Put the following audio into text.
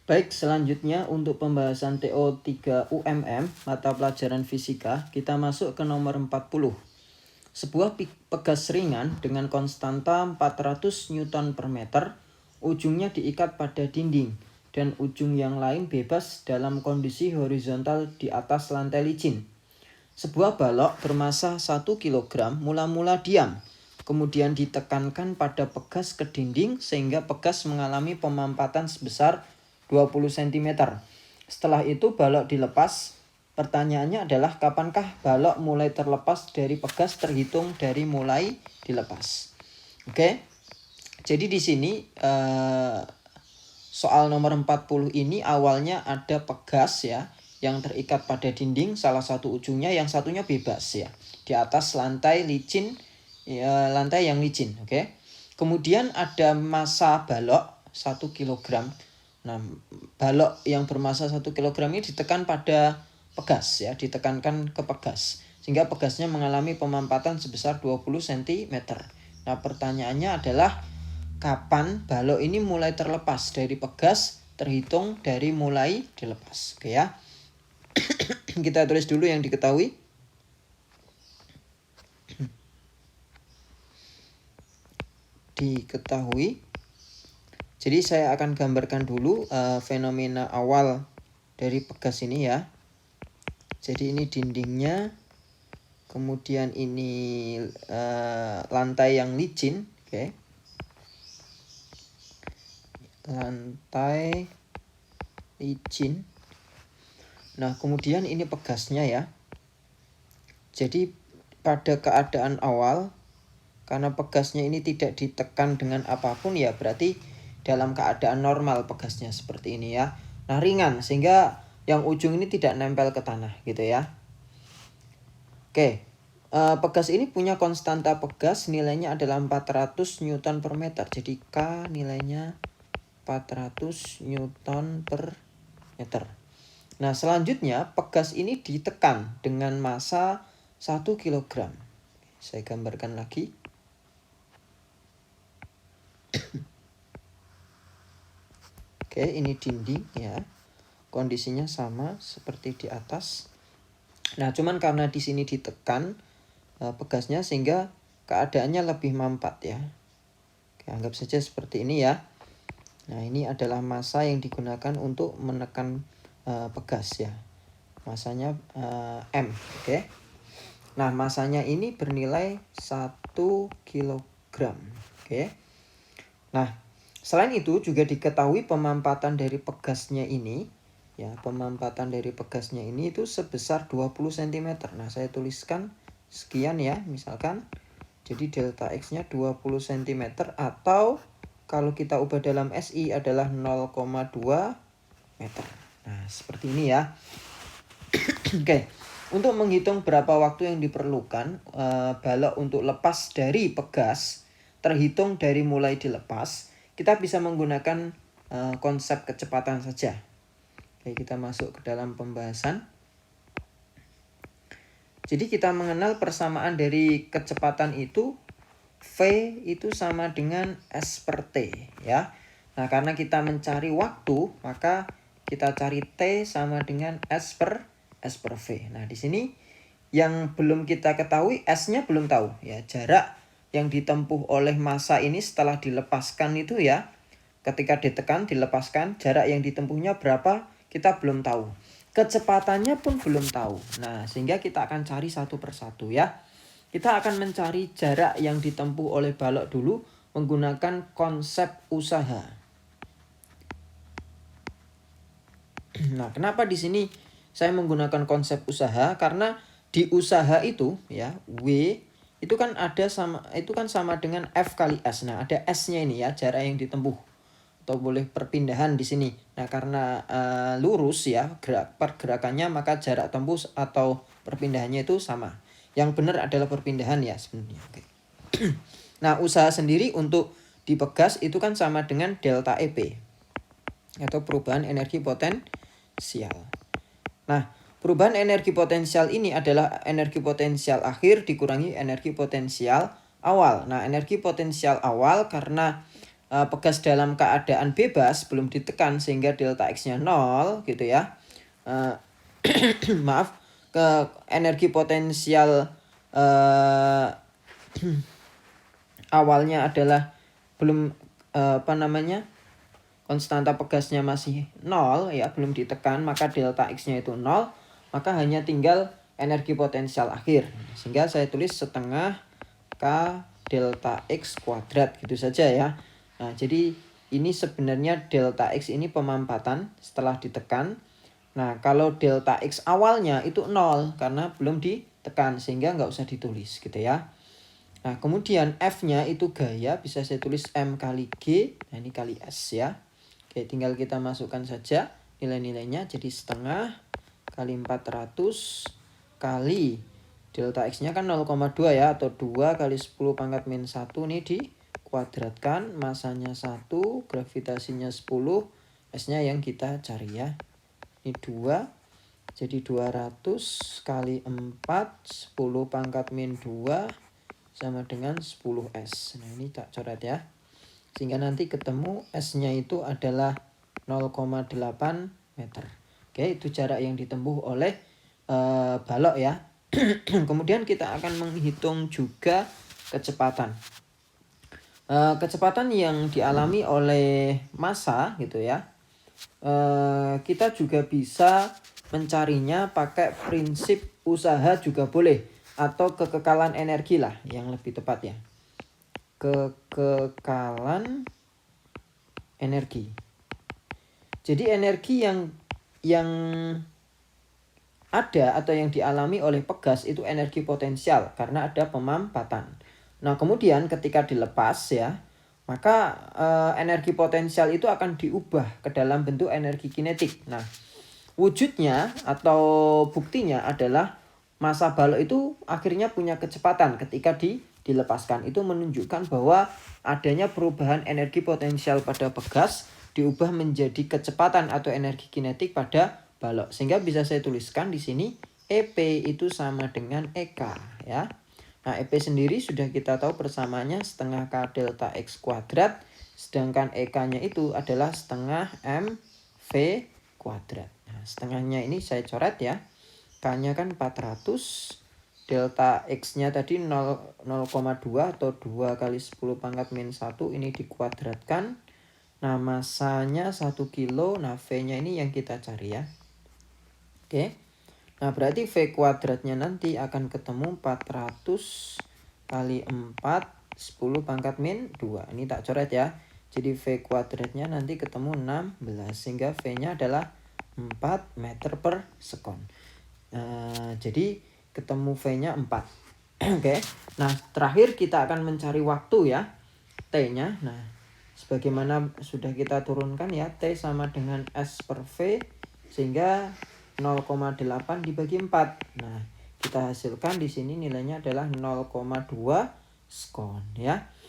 Baik, selanjutnya untuk pembahasan TO3 UMM, mata pelajaran fisika, kita masuk ke nomor 40. Sebuah pegas ringan dengan konstanta 400 Newton per meter, ujungnya diikat pada dinding, dan ujung yang lain bebas dalam kondisi horizontal di atas lantai licin. Sebuah balok bermasa 1 kg mula-mula diam, kemudian ditekankan pada pegas ke dinding sehingga pegas mengalami pemampatan sebesar 20 cm. Setelah itu balok dilepas. Pertanyaannya adalah kapankah balok mulai terlepas dari pegas terhitung dari mulai dilepas. Oke. Jadi di sini soal nomor 40 ini awalnya ada pegas ya yang terikat pada dinding, salah satu ujungnya, yang satunya bebas ya di atas lantai licin, ya, lantai yang licin. Oke. Kemudian ada massa balok 1 kg. Nah, balok yang bermasa 1 kg ini ditekan pada pegas ya, ditekankan ke pegas sehingga pegasnya mengalami pemampatan sebesar 20 cm. Nah, pertanyaannya adalah kapan balok ini mulai terlepas dari pegas terhitung dari mulai dilepas. Oke ya. Kita tulis dulu yang diketahui. Diketahui. Jadi saya akan gambarkan dulu fenomena awal dari pegas ini ya. Jadi ini dindingnya, kemudian ini lantai yang licin, oke. Lantai licin. Nah, kemudian ini pegasnya ya. Jadi pada keadaan awal, karena pegasnya ini tidak ditekan dengan apapun ya, berarti dalam keadaan normal pegasnya seperti ini ya. Nah, ringan sehingga yang ujung ini tidak nempel ke tanah gitu ya. Oke. Pegas ini punya konstanta pegas nilainya adalah 400 Newton per meter. Jadi K nilainya 400 Newton per meter. Nah, selanjutnya pegas ini ditekan dengan massa 1 kg. Saya gambarkan lagi. Oke, ini dinding ya. Kondisinya sama seperti di atas. Nah, cuman karena di sini ditekan pegasnya sehingga keadaannya lebih mampat ya. Oke, anggap saja seperti ini ya. Nah, ini adalah massa yang digunakan untuk menekan pegas ya. Massanya M, oke. Nah, massanya ini bernilai 1 kg. Oke. Nah, selain itu juga diketahui pemampatan dari pegasnya ini ya, pemampatan dari pegasnya ini itu sebesar 20 cm. Nah, saya tuliskan sekian ya, misalkan. Jadi delta X-nya 20 cm atau kalau kita ubah dalam SI adalah 0,2 meter. Nah, seperti ini ya. Oke. Untuk menghitung berapa waktu yang diperlukan balok untuk lepas dari pegas terhitung dari mulai dilepas, kita bisa menggunakan konsep kecepatan saja. Oke, kita masuk ke dalam pembahasan. Jadi kita mengenal persamaan dari kecepatan itu, V itu sama dengan S per T ya. Nah, karena kita mencari waktu, maka kita cari T sama dengan S per V. Nah, di sini yang belum kita ketahui, S-nya belum tahu ya. Jarak yang ditempuh oleh massa ini setelah dilepaskan itu ya, ketika ditekan, dilepaskan, jarak yang ditempuhnya berapa, kita belum tahu. Kecepatannya pun belum tahu. Nah, sehingga kita akan cari satu persatu ya. Kita akan mencari jarak yang ditempuh oleh balok dulu menggunakan konsep usaha. Nah, kenapa di sini saya menggunakan konsep usaha? Karena di usaha itu ya, W itu kan sama dengan F kali S. Nah, ada S-nya ini ya, jarak yang ditempuh atau boleh perpindahan di sini. Nah, karena lurus ya pergerakannya, maka jarak tempuh atau perpindahannya itu sama. Yang benar adalah perpindahan ya sebenarnya. Oke. Nah, usaha sendiri untuk dipegas itu kan sama dengan delta EP atau perubahan energi potensial. Nah, perubahan energi potensial ini adalah energi potensial akhir dikurangi energi potensial awal. Nah, energi potensial awal karena pegas dalam keadaan bebas, belum ditekan sehingga delta X-nya 0 gitu ya. Maaf, ke energi potensial awalnya adalah belum konstanta pegasnya masih 0 ya, belum ditekan, maka delta X-nya itu 0, maka hanya tinggal energi potensial akhir. Sehingga saya tulis setengah K delta X kuadrat gitu saja ya. Nah, jadi ini sebenarnya delta X ini pemampatan setelah ditekan. Nah, kalau delta X awalnya itu 0 karena belum ditekan sehingga nggak usah ditulis gitu ya. Nah, kemudian F-nya itu gaya, bisa saya tulis M kali G, nah ini kali S ya. Oke, tinggal kita masukkan saja nilai-nilainya, jadi setengah kali 400 kali delta X-nya kan 0,2 ya, atau 2 kali 10 pangkat min 1 ini dikuadratkan, masanya 1, gravitasinya 10, S-nya yang kita cari ya. Ini 2, jadi 200 kali 4, 10 pangkat min 2, sama dengan 10S. Nah, ini tak coret ya. Sehingga nanti ketemu S-nya itu adalah 0,8 meter. Oke, itu jarak yang ditempuh oleh balok ya. Kemudian kita akan menghitung juga kecepatan. Kecepatan yang dialami oleh massa gitu ya. Kita juga bisa mencarinya pakai prinsip usaha juga boleh, atau kekekalan energi lah yang lebih tepat ya. Kekekalan energi. Jadi energi yang ada atau yang dialami oleh pegas itu energi potensial karena ada pemampatan. Nah, kemudian ketika dilepas ya, maka energi potensial itu akan diubah ke dalam bentuk energi kinetik. Nah, wujudnya atau buktinya adalah massa balok itu akhirnya punya kecepatan ketika dilepaskan. Itu menunjukkan bahwa adanya perubahan energi potensial pada pegas diubah menjadi kecepatan atau energi kinetik pada balok. Sehingga bisa saya tuliskan di sini EP itu sama dengan EK ya. Nah, EP sendiri sudah kita tahu persamaannya setengah K delta X kuadrat, sedangkan EK-nya itu adalah setengah MV kuadrat. Nah, setengahnya ini saya coret ya. K-nya kan 400, delta X-nya tadi 0,2 atau 2 kali 10 pangkat min 1 ini dikuadratkan. Nah, masanya 1 kilo, nah V-nya ini yang kita cari ya. Oke. Nah, berarti V kuadratnya nanti akan ketemu 400 kali 4, 10 pangkat min 2. Ini tak coret ya. Jadi V kuadratnya nanti ketemu 16, sehingga V-nya adalah 4 meter per sekon. Jadi ketemu V-nya 4. Oke. Nah, terakhir kita akan mencari waktu ya, T-nya. Nah, sebagaimana sudah kita turunkan ya, T sama dengan S per V, sehingga 0,8 dibagi 4. Nah, kita hasilkan di sini nilainya adalah 0,2 sekon ya.